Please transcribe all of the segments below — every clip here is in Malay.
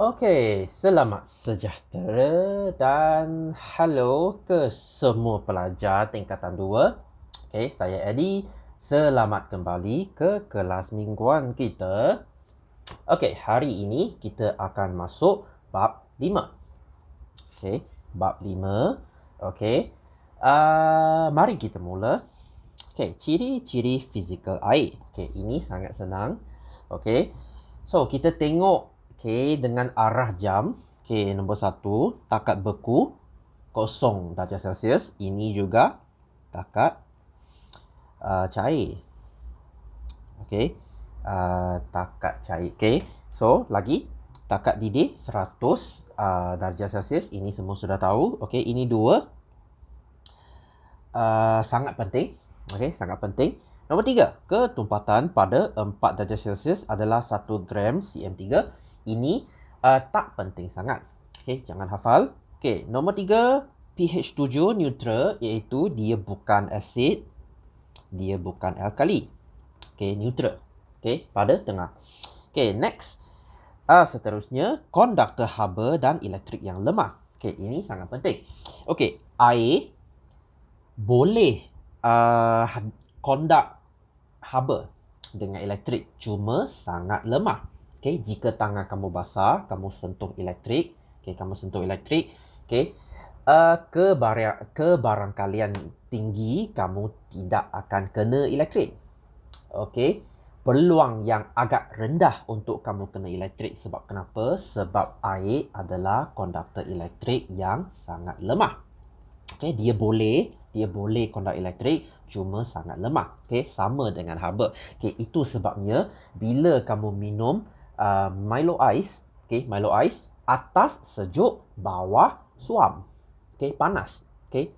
Okey, selamat sejahtera dan halo ke semua pelajar tingkatan 2. Okey, saya Eddie. Selamat kembali ke kelas mingguan kita. Okey, hari ini kita akan masuk bab 5. Okey, bab 5. Okey. Mari kita mula. Okey, ciri-ciri fizikal air. Okey, ini sangat senang. Okey. So, kita tengok dengan arah jam. Nombor 1, takat beku 0 darjah Celsius. Ini juga takat cair. Okey. Takat cair. Okey. So, lagi takat didih 100 darjah Celsius. Ini semua sudah tahu. Okey, ini 2. Sangat penting. Okey, sangat penting. Nombor 3, ketumpatan pada 4 darjah Celsius adalah 1 gram CM3. Ini tak penting sangat. Okey, jangan hafal. Okey, nombor 3, pH 7 neutral, iaitu dia bukan asid, dia bukan alkali. Okey, neutral. Okey, pada tengah. Okey, next. Seterusnya, konduktor haba dan elektrik yang lemah. Okey, ini sangat penting. Okey, air boleh kondak haba dengan elektrik, cuma sangat lemah. Okey, jika tangan kamu basah, kamu sentuh elektrik, okey, kebarangkalian tinggi kamu tidak akan kena elektrik. Okey, peluang yang agak rendah untuk kamu kena elektrik. Sebab kenapa? Sebab air adalah konduktor elektrik yang sangat lemah. Okey, dia boleh kondak elektrik, cuma sangat lemah. Okey, sama dengan haba. Okey, itu sebabnya bila kamu minum Milo Ice, Milo Ice, atas sejuk, bawah suam. Okey, panas. Okey.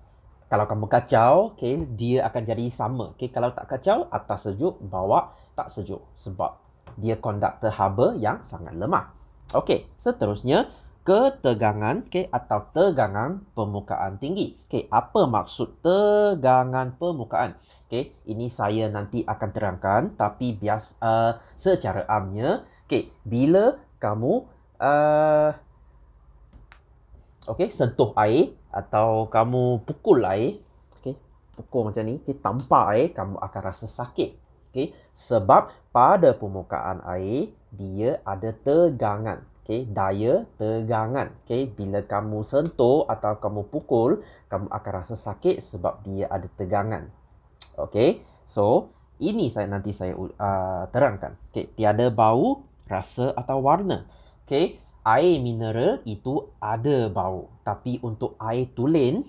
Kalau kamu kacau, dia akan jadi sama. Okey, kalau tak kacau, atas sejuk, bawah tak sejuk, sebab dia konduktor haba yang sangat lemah. Okey, seterusnya ketegangan atau tegangan permukaan tinggi. Apa maksud tegangan permukaan? Ini saya nanti akan terangkan, tapi secara amnya, bila kamu sentuh air atau kamu pukul air, pukul macam ni, tampar air, kamu akan rasa sakit. Sebab pada permukaan air dia ada tegangan. Daya tegangan. Bila kamu sentuh atau kamu pukul, kamu akan rasa sakit sebab dia ada tegangan. So ini nanti saya terangkan. Tiada bau, rasa atau warna. Air mineral itu ada bau, tapi untuk air tulen,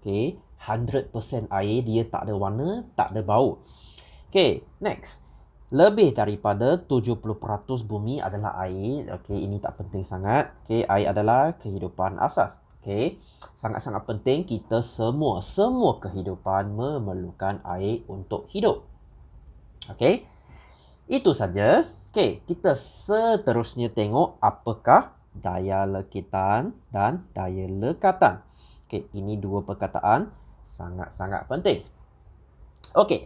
100% air dia tak ada warna, tak ada bau. Next. Lebih daripada 70% bumi adalah air. Ini tak penting sangat. Air adalah kehidupan asas. Sangat-sangat penting, kita semua kehidupan memerlukan air untuk hidup. Itu saja. Kita seterusnya tengok apakah daya lekitan dan daya lekatan. Ini dua perkataan sangat-sangat penting.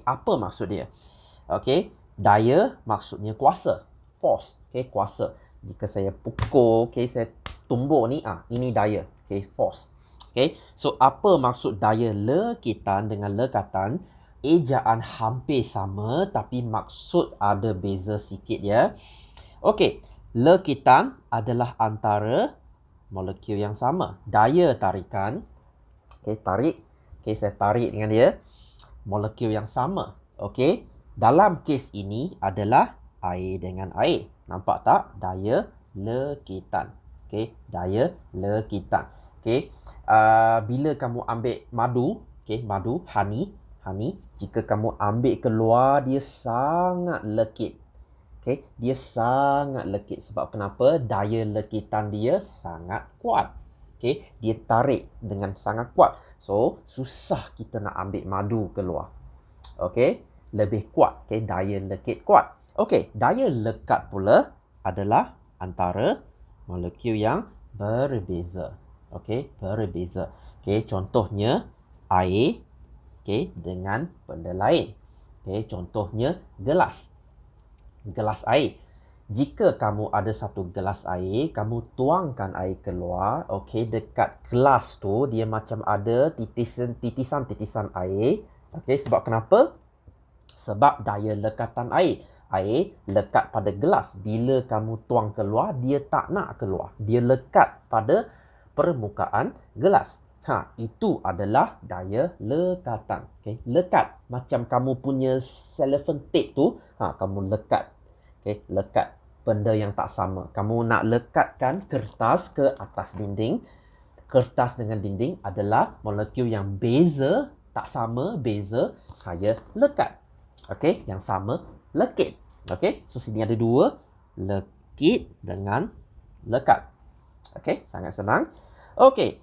Apa maksud dia? Daya maksudnya kuasa, force, kuasa. Jika saya pukul, saya tumbuk ni, ini daya, force. So apa maksud daya lekitan dengan lekatan? Ejaan hampir sama, tapi maksud ada beza sikit ya. Lekitan adalah antara molekul yang sama. Daya tarikan, tarik, saya tarik dengan dia, molekul yang sama. Dalam kes ini adalah air dengan air. Nampak tak? Daya lekitan. Daya lekitan. Bila kamu ambil madu, honey, jika kamu ambil keluar, dia sangat lekit. Dia sangat lekit. Sebab kenapa? Daya lekitan dia sangat kuat. Dia tarik dengan sangat kuat. So, susah kita nak ambil madu keluar. Lebih kuat. Daya lekit kuat. Daya lekat pula adalah antara molekul yang berbeza. Berbeza. Contohnya air dengan benda lain. Contohnya gelas. Gelas air. jika kamu ada satu gelas air, kamu tuangkan air keluar, okey, dekat gelas tu dia macam ada titisan air. Okey, sebab kenapa? Sebab daya lekatan air. Air lekat pada gelas. Bila kamu tuang keluar, dia tak nak keluar. Dia lekat pada permukaan gelas. Itu adalah daya lekatan. Okay? Lekat. Macam kamu punya cellophane tape tu, kamu lekat. Okay? Lekat benda yang tak sama. Kamu nak lekatkan kertas ke atas dinding. Kertas dengan dinding adalah molekul yang beza, tak sama, beza. Saya lekat. Okey, yang sama lekit. Okey, so sini ada dua, lekit dengan lekat. Okey, sangat senang. Okey,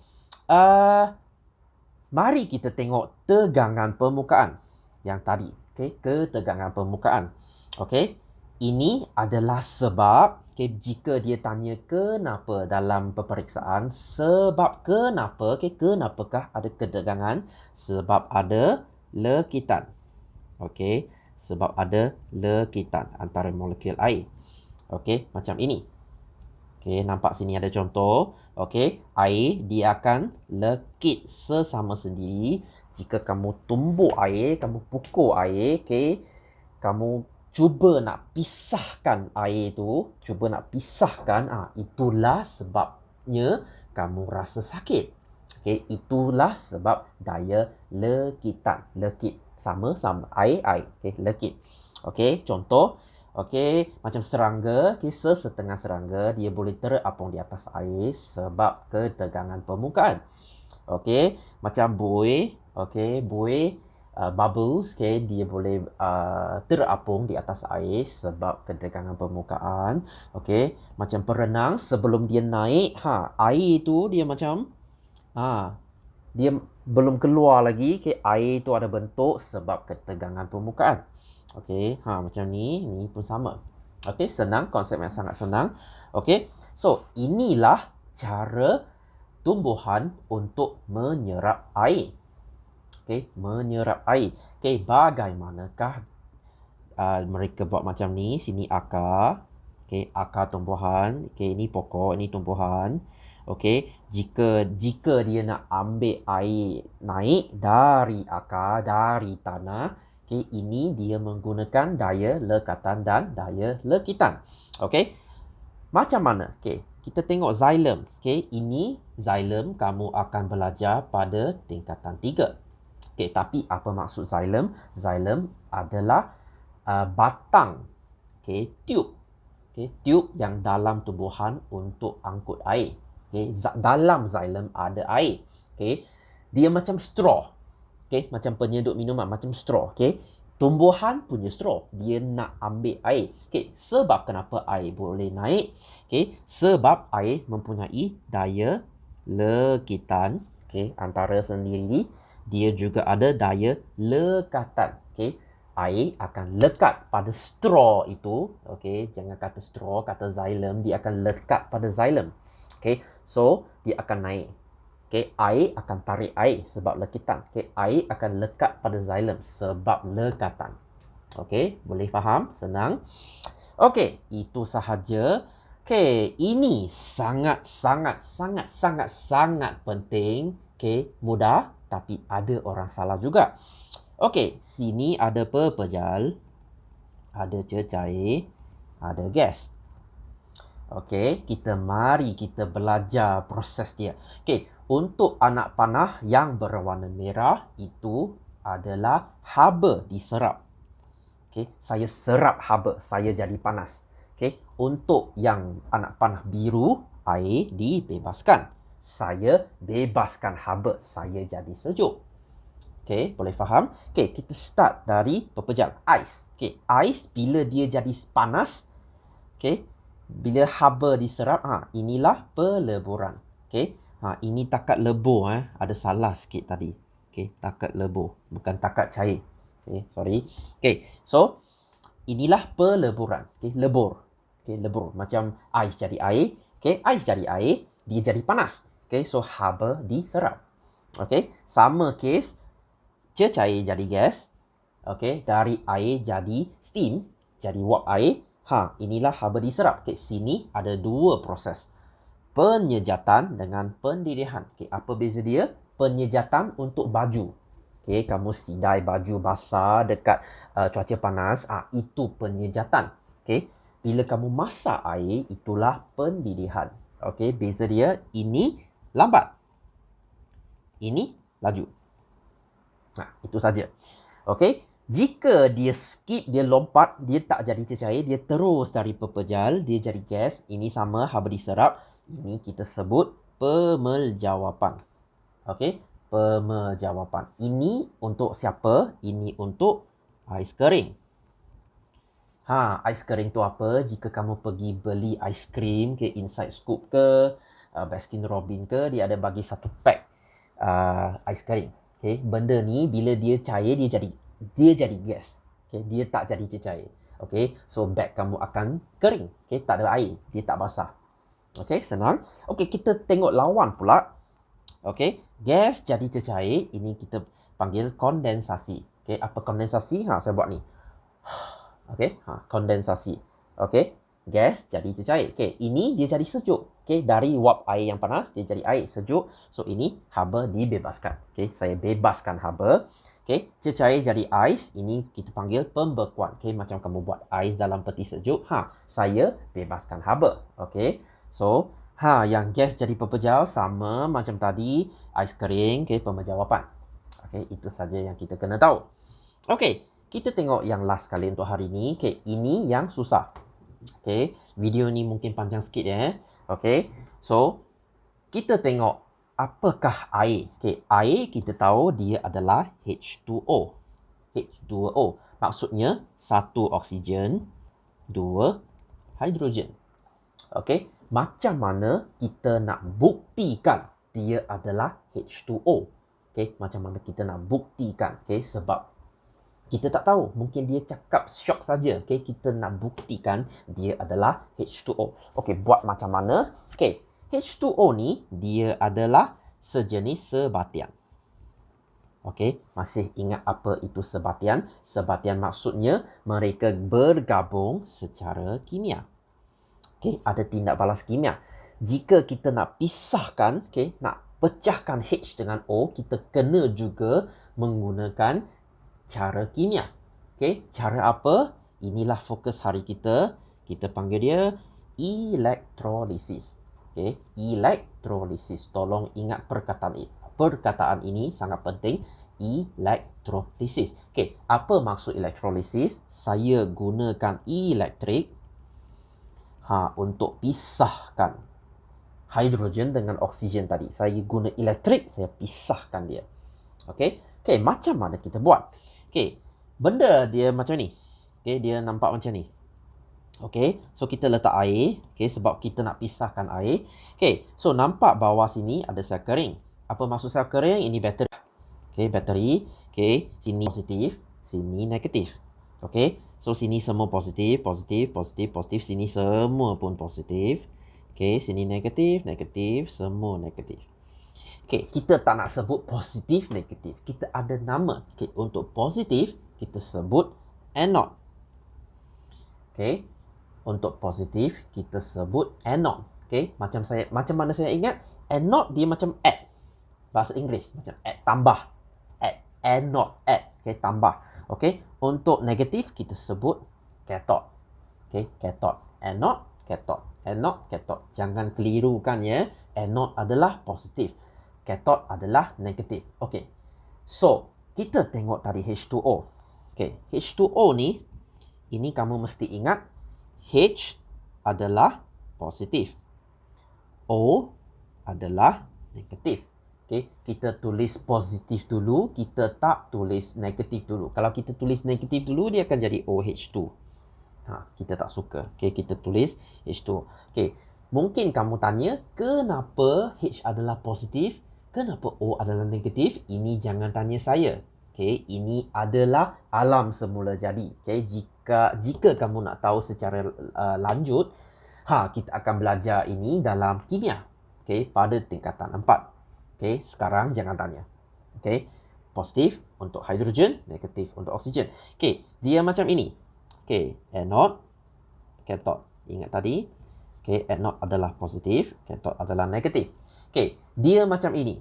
mari kita tengok tegangan permukaan yang tadi. Okey, ketegangan permukaan. Okey, ini adalah sebab, jika dia tanya kenapa dalam peperiksaan, sebab kenapa, kenapakah ada ketegangan? Sebab ada lekitan. Okey, sebab ada lekitan antara molekul air. Okey, macam ini. Okey, nampak sini ada contoh. Okey, air dia akan lekit sesama sendiri. Jika kamu tumbuk air, kamu pukul air, okey, kamu cuba nak pisahkan air tu, itulah sebabnya kamu rasa sakit. Okey, itulah sebab daya lekitan. Lekit. Sama air. Okey, lekit. Okey, contoh. Okey, macam serangga, setengah serangga dia boleh terapung di atas air sebab ketegangan permukaan. Okey, macam buih, bubbles, dia boleh terapung di atas air sebab ketegangan permukaan. Okey, macam perenang sebelum dia naik, air tu dia macam dia belum keluar lagi, air tu ada bentuk sebab ketegangan permukaan. Okey, macam ni pun sama. Okey, senang, konsep yang sangat senang. Okey, so inilah cara tumbuhan untuk menyerap air. Okey, menyerap air. Okey, bagaimanakah mereka buat macam ni? Sini akar. Okey, akar tumbuhan. Okey, ini pokok, ini tumbuhan. Okey, jika dia nak ambil air naik dari akar, dari tanah, okey, ini dia menggunakan daya lekatan dan daya lekitan. Okey, macam mana? Okey, kita tengok xylem. Okey, ini xylem kamu akan belajar pada tingkatan 3. Okey, tapi apa maksud xylem? Xylem adalah batang, tube. Okey, tube yang dalam tumbuhan untuk angkut air. Okey, dalam xylem ada air. Okey, dia macam straw. Okey, macam penyedut minuman, macam straw. Okey, tumbuhan punya straw, dia nak ambil air. Okey, sebab kenapa air boleh naik? Okey, sebab air mempunyai daya lekitan. Okey, antara sendiri dia juga ada daya lekatan. Okey, air akan lekat pada straw itu. Okey, jangan kata straw, kata xylem, dia akan lekat pada xylem. Okey, so dia akan naik. Okey, air akan tarik air sebab lekitan. Okey, air akan lekat pada xylem sebab lekatan. Okey, boleh faham? Senang. Okey, itu sahaja. Okey, ini sangat penting. Okey, mudah tapi ada orang salah juga. Okey, sini ada pepejal, ada cecair, ada gas. Okey, mari kita belajar proses dia. Okey, untuk anak panah yang berwarna merah itu adalah haba diserap. Okey, saya serap haba, saya jadi panas. Okey, untuk yang anak panah biru, air dibebaskan. Saya bebaskan haba, saya jadi sejuk. Okey, boleh faham? Okey, kita start dari pepejal, ais. Okey, ais bila dia jadi panas, okey, bila haba diserap, inilah peleburan. Okey, ini takat lebur, ada salah sikit tadi. Okey, takat lebur, bukan takat cair. Okey, sorry. Okey, so inilah peleburan. Okey, lebur. Okey, lebur. Macam ais jadi air. Okey, ais jadi air, dia jadi panas. Okey, so haba diserap. Okey, sama kes, cecair jadi gas. Okey, dari air jadi steam, jadi wap air. inilah haba diserap. Okey, sini ada dua proses. Penyejatan dengan pendirihan. Okey, apa beza dia? Penyejatan untuk baju. Okey, kamu sidai baju basah dekat cuaca panas, itu penyejatan. Okey, bila kamu masak air, itulah pendirihan. Okey, beza dia, ini lambat. Ini laju. Itu saja. Okey, jika dia skip, dia lompat, dia tak jadi cecair, dia terus dari pepejal, dia jadi gas, ini sama haba diserap, ini kita sebut pemeljawapan. Okey, pemeljawapan. Ini untuk siapa? Ini untuk ais kering. Ais kering tu apa? Jika kamu pergi beli aiskrim ke Inside Scoop ke Baskin Robbins ke, dia ada bagi satu pack ais kering. Okay, benda ni bila dia cair dia jadi gas. Okay, dia tak jadi cecair. Okay, so bag kamu akan kering. Okay, tak ada air, dia tak basah. Okay, senang. Okay, kita tengok lawan pula. Okay, gas jadi cecair, ini kita panggil kondensasi. Okay, apa kondensasi? Saya buat ni. Okay, kondensasi. Okay, gas jadi cecair. Okay, ini dia jadi sejuk. Okay, dari wap air yang panas, dia jadi air sejuk. So, ini haba dibebaskan. Okay, saya bebaskan haba. Okay, cecair jadi ais. Ini kita panggil pembekuan. Okay, macam kamu buat ais dalam peti sejuk. Saya bebaskan haba. Okay, so, yang gas jadi pepejal sama macam tadi. Ais kering, okay, pemeljawapan. Okay, itu saja yang kita kena tahu. Okay, kita tengok yang last kali untuk hari ini. Okay, ini yang susah. Okay, video ni mungkin panjang sikit ya. Okay, so kita tengok apakah air. Okay, air kita tahu dia adalah H2O. H2O maksudnya 1 oksigen, 2 hidrogen. Okay, macam mana kita nak buktikan dia adalah H2O? Okay, macam mana kita nak buktikan? Okay, sebab kita tak tahu. Mungkin dia cakap syok saja. Okay, kita nak buktikan dia adalah H2O. Okay, buat macam mana? Okay, H2O ni dia adalah sejenis sebatian. Okay, masih ingat apa itu sebatian? Sebatian maksudnya mereka bergabung secara kimia. Okay, ada tindak balas kimia. Jika kita nak pisahkan, okay, nak pecahkan H dengan O, kita kena juga menggunakan cara kimia. Okay, cara apa? Inilah fokus hari kita. Kita panggil dia elektrolisis. Okay, elektrolisis. Tolong ingat perkataan ini. Perkataan ini sangat penting. Elektrolisis. Okay, apa maksud elektrolisis? Saya gunakan elektrik untuk pisahkan hidrogen dengan oksigen tadi. Saya guna elektrik, saya pisahkan dia. Okay, macam mana kita buat? Okay, benda dia macam ni. Okay, dia nampak macam ni. Okay, so kita letak air. Okay, sebab kita nak pisahkan air. Okay, so nampak bawah sini ada sel kering. Apa maksud sel kering? Ini bateri. Okay, bateri. Okay, sini positif, sini negatif. Okay, so sini semua positif, positif, positif, positif. Sini semua pun positif. Okay, sini negatif, negatif, semua negatif. Okay, kita tak nak sebut positif, negatif. Kita ada nama. Okay, untuk positif, kita sebut anode. Okay, untuk positif, kita sebut anode. Okay, macam mana saya ingat? Anode dia macam add. Bahasa Inggeris, macam add, tambah. Add, anode, add. Okay, tambah. Okay, untuk negatif, kita sebut cathode. Okay, cathode. Anode, cathode. Anode, cathode. Jangan kelirukan ya. Anode adalah positif. Cathode adalah negatif. Okay. So, kita tengok tadi H2O. Okay. H2O ni, ini kamu mesti ingat, H adalah positif. O adalah negatif. Okay. Kita tulis positif dulu, kita tak tulis negatif dulu. Kalau kita tulis negatif dulu, dia akan jadi OH2. Kita tak suka. Okay. Kita tulis H2O. Okay. Mungkin kamu tanya, kenapa H adalah positif? Kenapa O adalah negatif? Ini jangan tanya saya. Okay, ini adalah alam semula jadi. Okay, jika kamu nak tahu secara lanjut, kita akan belajar ini dalam kimia. Okay, pada tingkatan 4. Okay, sekarang jangan tanya. Okay, positif untuk hidrogen, negatif untuk oksigen. Okay, dia macam ini. Okay, anode. cathode. Ingat tadi, okay, anode adalah positif, cathode adalah negatif. Okay, dia macam ini.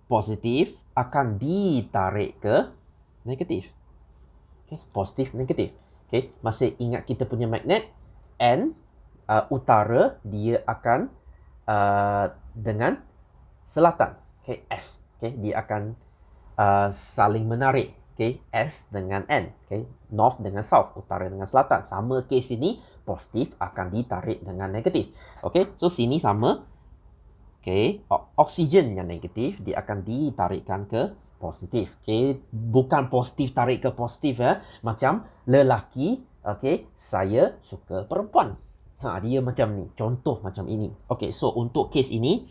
Positif akan ditarik ke negatif. Okay, positif, negatif. Okay, masih ingat kita punya magnet? N, utara, dia akan dengan selatan. Okay, S. Okay, dia akan saling menarik. Okay, S dengan N. Okay, north dengan south, utara dengan selatan. Sama case ini, positif akan ditarik dengan negatif. Okay, so sini sama. Okay, oksigen yang negatif, dia akan ditarikkan ke positif. Okay, bukan positif tarik ke positif ya. Macam lelaki, okay, saya suka perempuan. Dia macam ni. Contoh macam ini. Okay, so untuk case ini,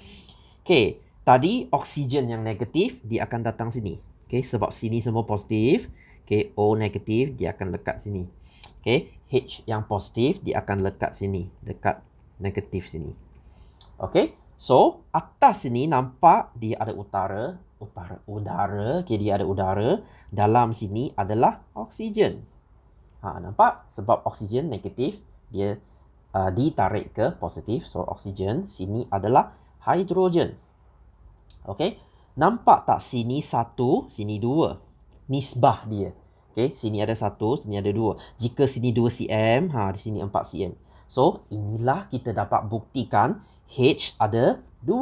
okay, tadi oksigen yang negatif, dia akan datang sini. Okay, sebab sini semua positif. Okay, O negatif, dia akan lekat sini. Okay, H yang positif, dia akan lekat sini. Dekat negatif sini. Okay, so atas sini nampak dia ada udara. Okay, dia ada udara. Dalam sini adalah oksigen. Nampak? Sebab oksigen negatif, dia ditarik ke positif. So, oksigen sini adalah hidrogen. Okay, nampak tak sini 1, sini 2. Nisbah dia. Okay, sini ada 1, sini ada 2. Jika sini 2 cm, di sini 4 cm. So, inilah kita dapat buktikan H ada 2.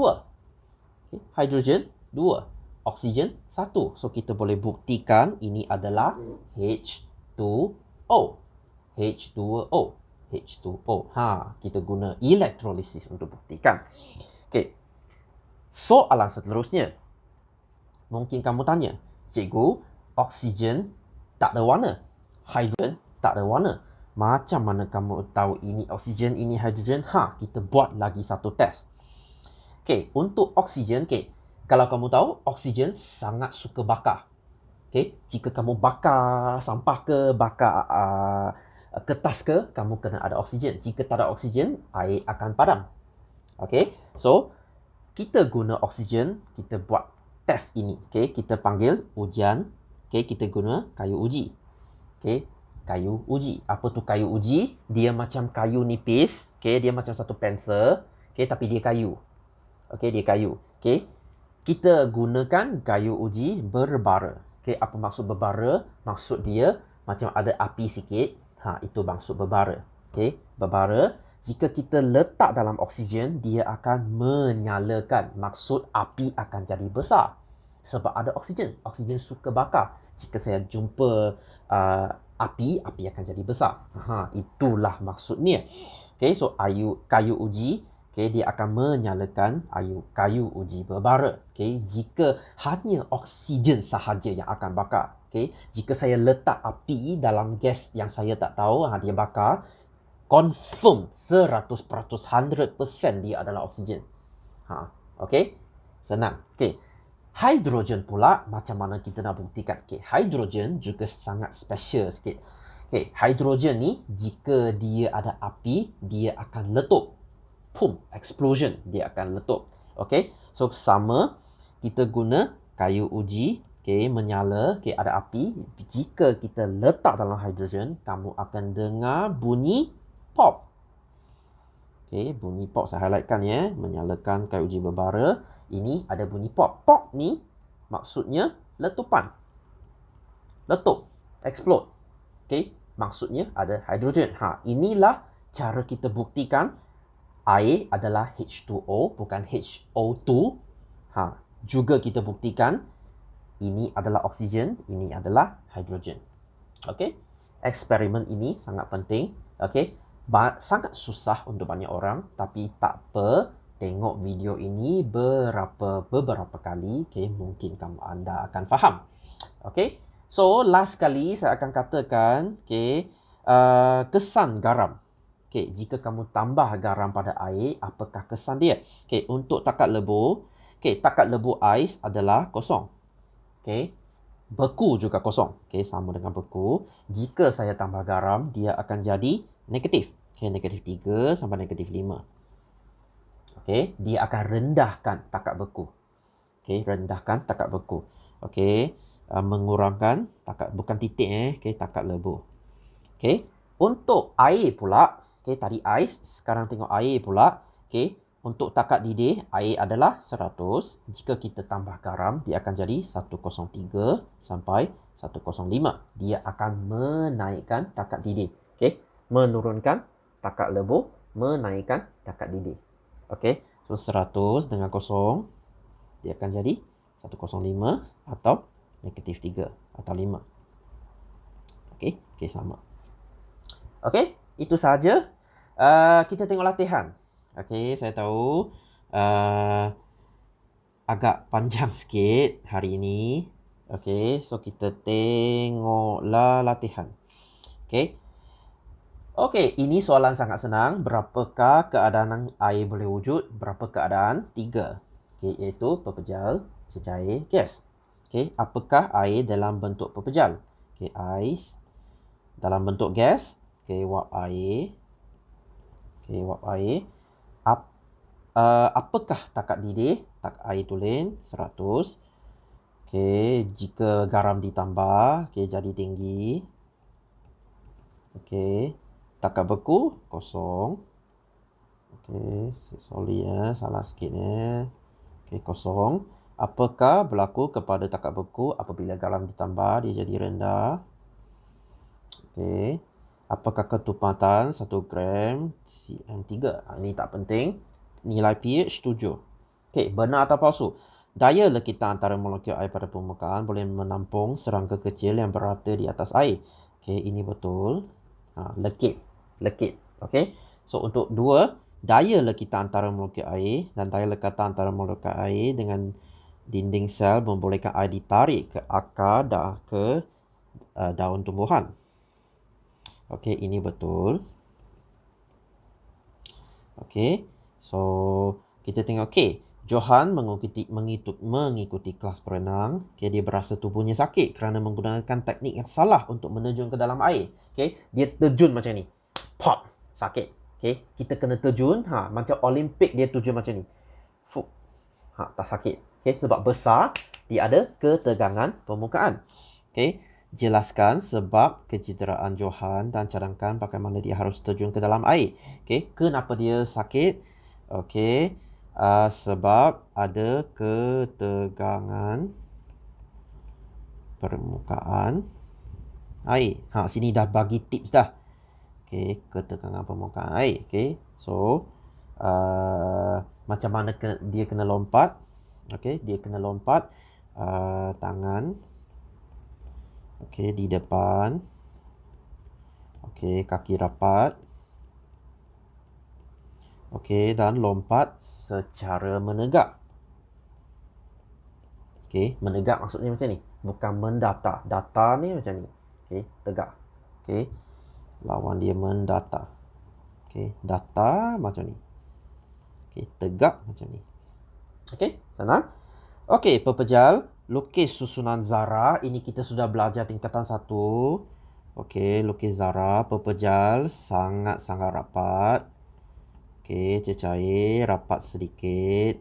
Okay, hidrogen 2. Oksigen 1. So, kita boleh buktikan ini adalah H2O. H2O. H2O. Kita guna elektrolisis untuk buktikan. Okay. Soalan seterusnya. Mungkin kamu tanya, cikgu, oksigen tak ada warna. Hidrogen tak ada warna. Macam mana kamu tahu ini oksigen, ini hidrogen? Kita buat lagi satu test. Okay, untuk oksigen, kalau kamu tahu, oksigen sangat suka bakar. Okay, jika kamu bakar sampah ke, bakar kertas ke, kamu kena ada oksigen. Jika tak ada oksigen, air akan padam. Okay, so kita guna oksigen, kita buat test ini. Okay, kita panggil ujian. Okay, kita guna kayu uji. Okay, kayu uji. Apa tu kayu uji? Dia macam kayu nipis. Okay, dia macam satu pensel. Okay, tapi dia kayu. Okay, dia kayu. Okay, kita gunakan kayu uji berbara. Okay, apa maksud berbara? Maksud dia macam ada api sikit. Itu maksud berbara. Okay, berbara. Jika kita letak dalam oksigen, dia akan menyalakan. Maksud api akan jadi besar. Sebab ada oksigen. Oksigen suka bakar. Jika saya jumpa api akan jadi besar. Itulah maksudnya. Okay, so kayu uji, okay, dia akan menyalakan kayu uji berbara. Okay, jika hanya oksigen sahaja yang akan bakar. Okay, jika saya letak api dalam gas yang saya tak tahu, dia bakar, confirm 100%, 100% dia adalah oksigen. Okay, senang. Okay, hidrogen pula macam mana kita nak buktikan? Okay, hidrogen juga sangat special sikit. Okay, hidrogen ni jika dia ada api, dia akan letup. Boom, explosion, dia akan letup. Okay, so sama kita guna kayu uji. Okay, menyala, okay, ada api. Jika kita letak dalam hidrogen, kamu akan dengar bunyi pop. Okay, bunyi pop saya highlightkan ya. Menyalakan kayu uji berbara. Ini ada bunyi pop. Pop ni maksudnya letupan. Letup. Explode. Okay, maksudnya ada hidrogen. Inilah cara kita buktikan air adalah H2O, bukan HO2. Juga kita buktikan ini adalah oksigen, ini adalah hidrogen. Okay, eksperimen ini sangat penting. Okay, sangat susah untuk banyak orang, tapi tak apa. Tengok video ini beberapa kali, okay, mungkin anda akan faham. Okay, so last kali saya akan katakan, okay, kesan garam. Okay, jika kamu tambah garam pada air, apakah kesan dia? Okay, untuk takat lebu, okay, takat lebu ais adalah kosong. Okay, beku juga kosong. Okay, sama dengan beku. Jika saya tambah garam, dia akan jadi negatif. Okay, negatif 3 sampai negatif 5. Okay, dia akan rendahkan takat beku. Okay, rendahkan takat beku. Okay, mengurangkan takat, bukan titik okay, takat lebu. Okay, untuk air pula, Okey, tadi ais, sekarang tengok air pula. Okey, untuk takat didih, air adalah 100. Jika kita tambah garam, dia akan jadi 103 sampai 105. Dia akan menaikkan takat didih. Okey, menurunkan takat lebur, menaikkan takat didih. Okey, so 100 dengan kosong, dia akan jadi 105 atau -3 atau 5. Okey, sama. Okey, itu saja. Kita tengok latihan. Okey, saya tahu agak panjang sikit hari ini. Okey, so kita tengoklah latihan. Okey. Okey, ini soalan sangat senang. Berapakah keadaan air boleh wujud? Berapa keadaan? 3. Okey, iaitu pepejal, cecair, gas. Okey, apakah air dalam bentuk pepejal? Okey, ais. Dalam bentuk gas, okey, wap air. Okey, wap air. Apakah takat didih? Tak air tulen 100. Okey, jika garam ditambah, okey, jadi tinggi. Okey, takat beku kosong. Okey, sorry ya, salah sikit ya. Okey, kosong. Apakah berlaku kepada takat beku apabila garam ditambah, dia jadi rendah? Okey. Apakah ketepatan 1 gram CM3? Ini tak penting. Nilai pH 7. Okey, benar atau palsu? Daya lekitan antara molekul air pada permukaan boleh menampung serangga kecil yang berada di atas air. Okey, ini betul. Lekit. Okey. So untuk 2, daya lekitan antara molekul air dan daya lekatan antara molekul air dengan dinding sel membolehkan air ditarik ke akar dan ke daun tumbuhan. Okey, ini betul. Okey. So, kita tengok. Okey, Johan mengikuti kelas berenang. Okey, dia berasa tubuhnya sakit kerana menggunakan teknik yang salah untuk menerjun ke dalam air. Okey, dia terjun macam ni. Pop, sakit. Okey, kita kena terjun, macam Olimpik dia terjun macam ni. Fuh. Tak sakit. Okey, sebab besar, dia ada ketegangan permukaan. Okey, jelaskan sebab kecederaan Johan dan cadangkan bagaimana dia harus terjun ke dalam air. Okey, kenapa dia sakit? Okey, sebab ada ketegangan permukaan air. Sini dah bagi tips dah. Okey, ketegangan permukaan air. Okey, so macam mana dia kena lompat? Okey, dia kena lompat tangan. Okey, di depan. Okey, kaki rapat. Okey, dan lompat secara menegak. Okey, menegak maksudnya macam ni. Bukan mendatar. Datar ni macam ni. Okey, tegak. Okey, lawan dia mendatar. Okey, datar macam ni. Okey, tegak macam ni. Okey, senang. Okey, pepejal. Lukis susunan zarah. Ini kita sudah belajar tingkatan 1. Okey, lukis zarah. Pepejal sangat-sangat rapat. Okey, cecair rapat sedikit.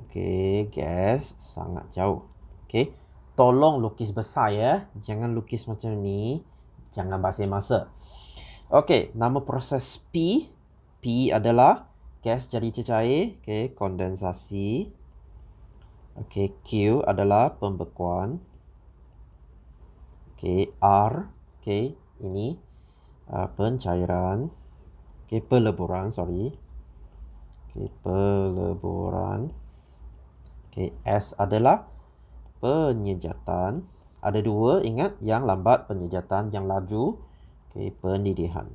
Okey, gas sangat jauh. Okey, tolong lukis besar ya. Jangan lukis macam ni. Jangan basi masa. Okey, nama proses P. P adalah gas jadi cecair. Okey, kondensasi. Okey, Q adalah pembekuan. Okey, R. Okey, ini pencairan. Okey, peleburan, sorry. Okey, peleburan. Okey, S adalah penyejatan. Ada 2, ingat, yang lambat penyejatan, yang laju okey, pendidihan.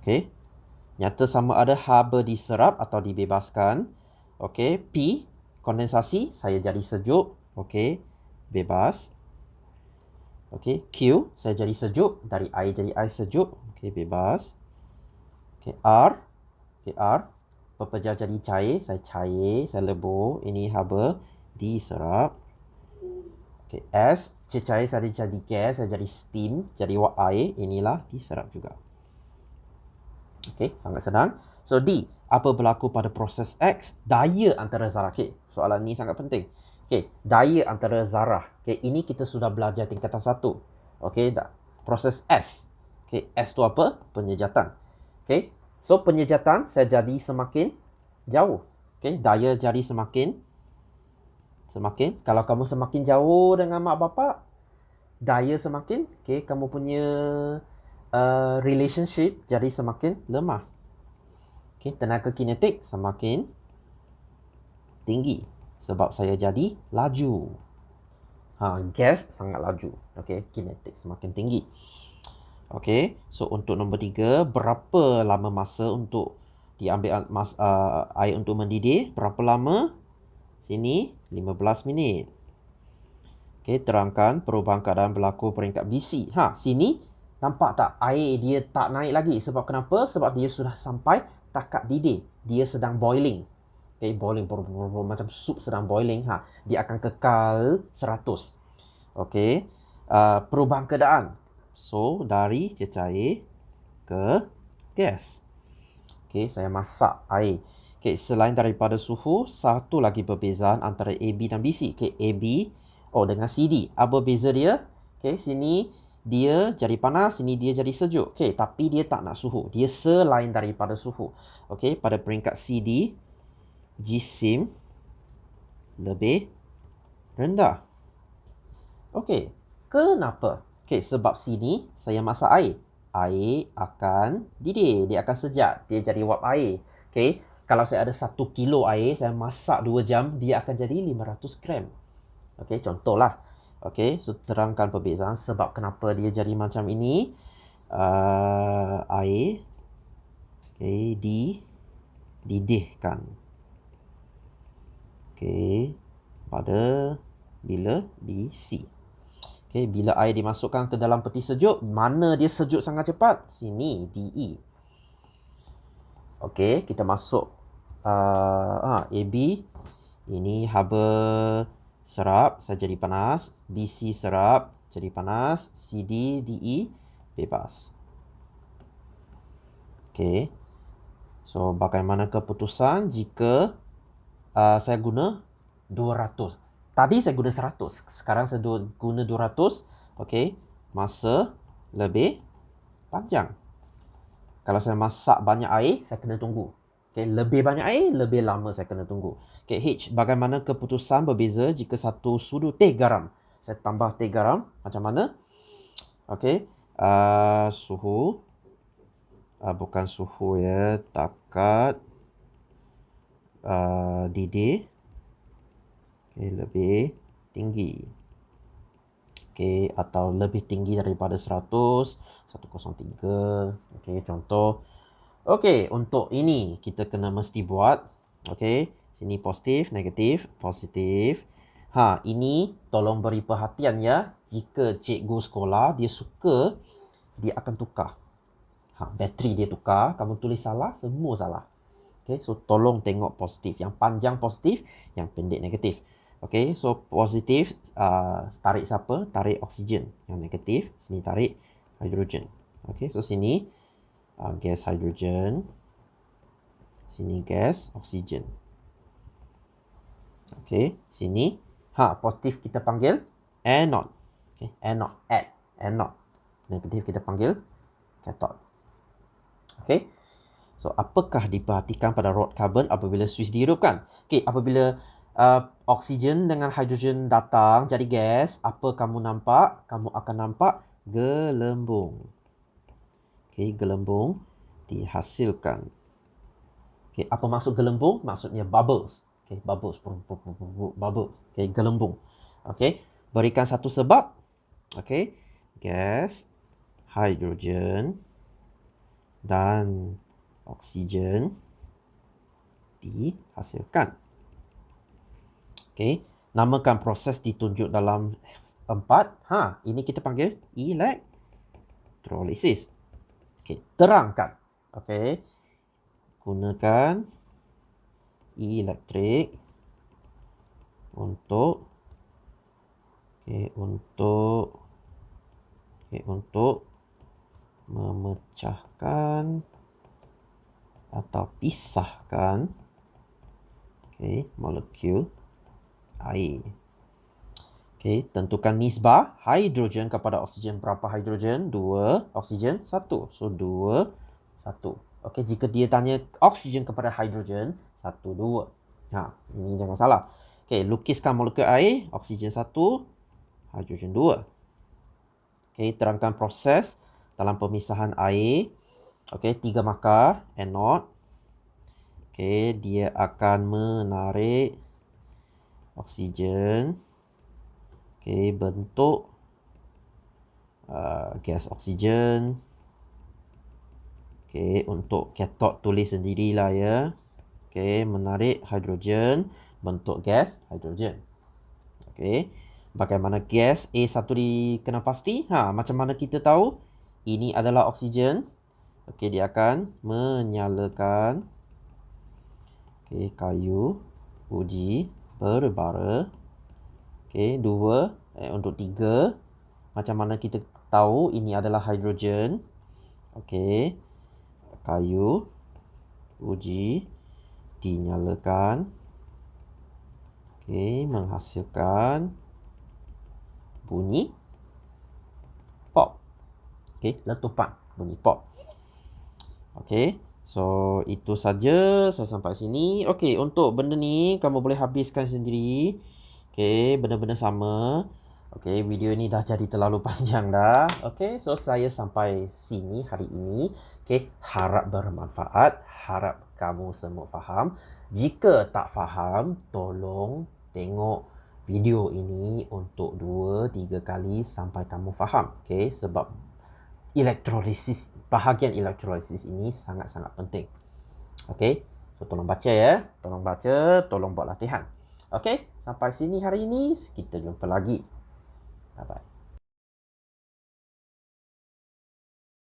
Okey, nyata sama ada haba diserap atau dibebaskan. Okey, P, kondensasi, saya jadi sejuk. Okey, bebas. Okey, Q, saya jadi sejuk. Dari air jadi air sejuk. Okey, bebas. Okey, R. Okey, R, pepejal jadi cair. Saya cair, saya lebur. Ini haba diserap. Okey, S, cecair saya jadi gas. Saya jadi steam. Jadi wap air. Inilah diserap juga. Okey, sangat senang. So, D, apa berlaku pada proses X? Daya antara zarah. Okey, soalan ni sangat penting. Okey, daya antara zarah. Okey, ini kita sudah belajar tingkatan 1. Okey, proses S. Okay, S tu apa? Penyejatan. Okay, so penyejatan saya jadi semakin jauh. Okay, daya jadi semakin. Kalau kamu semakin jauh dengan mak bapak, daya semakin. Okay, kamu punya relationship jadi semakin lemah. Okay, tenaga kinetik semakin tinggi sebab saya jadi laju. Gas sangat laju. Okay, kinetik semakin tinggi. Okay, so untuk nombor 3, berapa lama masa untuk diambil air untuk mendidih? Berapa lama? Sini 15 minit. Okay, terangkan perubahan keadaan berlaku peringkat BC. Sini nampak tak air dia tak naik lagi. Sebab kenapa? Sebab dia sudah sampai takap didih. Dia sedang boiling. Okay, boiling macam sup sedang boiling. Dia akan kekal 100. Okay, perubahan keadaan. So, dari cecair ke gas. Okay, saya masak air. Okay, selain daripada suhu, satu lagi perbezaan antara AB dan BC. Okay, AB dengan CD. Apa beza dia? Okay, sini dia jadi panas, sini dia jadi sejuk. Okay, tapi dia tak nak suhu. Dia selain daripada suhu. Okay, pada peringkat CD, jisim lebih rendah. Okay, kenapa? Okay, sebab sini saya masak air. Air akan didih. Dia akan sejat. Dia jadi wap air. Okay, kalau saya ada 1 kilo air, saya masak 2 jam, dia akan jadi 500 gram. Okay, contohlah. Okay, so terangkan perbezaan sebab kenapa dia jadi macam ini. Air dididihkan. Okay, pada bila BC. Okay, bila air dimasukkan ke dalam peti sejuk, mana dia sejuk sangat cepat? Sini, DE. Okay, kita masuk AB. Ini haba serap, saya jadi panas. BC serap, jadi panas. CD, DE, bebas. Okay. So, bagaimana keputusan jika saya guna 200? Tadi saya guna 100. Sekarang saya guna 200. Okay. Masa lebih panjang. Kalau saya masak banyak air, saya kena tunggu. Okay. Lebih banyak air, lebih lama saya kena tunggu. Okay. H. Bagaimana keputusan berbeza jika satu sudu teh garam? Saya tambah teh garam. Macam mana? Okay. Suhu. Bukan suhu ya. Takat. Didih. Okay, lebih tinggi. Okay, atau lebih tinggi daripada 100, 103. Okay, contoh. Okay, untuk ini kita kena mesti buat. Okay, sini positif, negatif, positif. Ini tolong beri perhatian ya. Jika cikgu sekolah, dia suka, dia akan tukar. Bateri dia tukar, kamu tulis salah, semua salah. Okay, so tolong tengok positif. Yang panjang positif, yang pendek negatif. Okay, so positif, tarik siapa? Tarik oksigen. Yang negatif, sini tarik hidrogen. Okay, so sini gas hidrogen. Sini gas oksigen. Okay, sini. Positif kita panggil anode. Okay, anode. Anode. Negatif kita panggil cathode. Okay. So, apakah diperhatikan pada rod karbon apabila suis dihidupkan? Okay, apabila oksigen dengan hidrogen datang jadi gas, apa kamu nampak? Kamu akan nampak gelembung. Okay, gelembung dihasilkan. Okay, apa maksud gelembung? Maksudnya bubbles. Okay, bubbles. Bubble. Okay, gelembung. Okay, berikan satu sebab. Okay, gas, hidrogen, dan oksigen dihasilkan. Okay. Namakan proses ditunjuk dalam 4. Ini kita panggil elektrolisis. Okay. Terangkan. Okay. Gunakan elektrik untuk memecahkan atau pisahkan molekul air. Okey, tentukan nisbah hidrogen kepada oksigen. Berapa hidrogen? 2, oksigen 1. So 2, 1. Okey, jika dia tanya oksigen kepada hidrogen, 1, 2. Ini jangan salah. Okey, lukiskan molekul air, oksigen 1, hidrogen 2. Okey, terangkan proses dalam pemisahan air. Okey, 3 markah, anode. Okey, dia akan menarik oksigen. Okey, bentuk gas oksigen. Okey, untuk kathod tulis sendirilah ya. Okey, menarik hidrogen, bentuk gas hidrogen. Okey, bagaimana gas A1 dikenal pasti? Macam mana kita tahu? Ini adalah oksigen. Okey, dia akan menyalakan kayu uji berbara. Okey, 2. Untuk 3, macam mana kita tahu ini adalah hidrogen? Okey, kayu uji dinyalakan. Okey, menghasilkan bunyi pop. Okey, letupan, bunyi pop. Okey, so itu saja saya sampai sini. Okey, untuk benda ni kamu boleh habiskan sendiri. Okey, benda-benda sama. Okey, video ini dah jadi terlalu panjang dah. Okey, so saya sampai sini hari ini. Okey, harap bermanfaat. Harap kamu semua faham. Jika tak faham, tolong tengok video ini untuk 2-3 kali sampai kamu faham. Okey, sebab bahagian elektrolisis ini sangat-sangat penting. Okey, so tolong baca ya. Tolong baca, tolong buat latihan. Okey, sampai sini hari ini. Kita jumpa lagi. Bye-bye.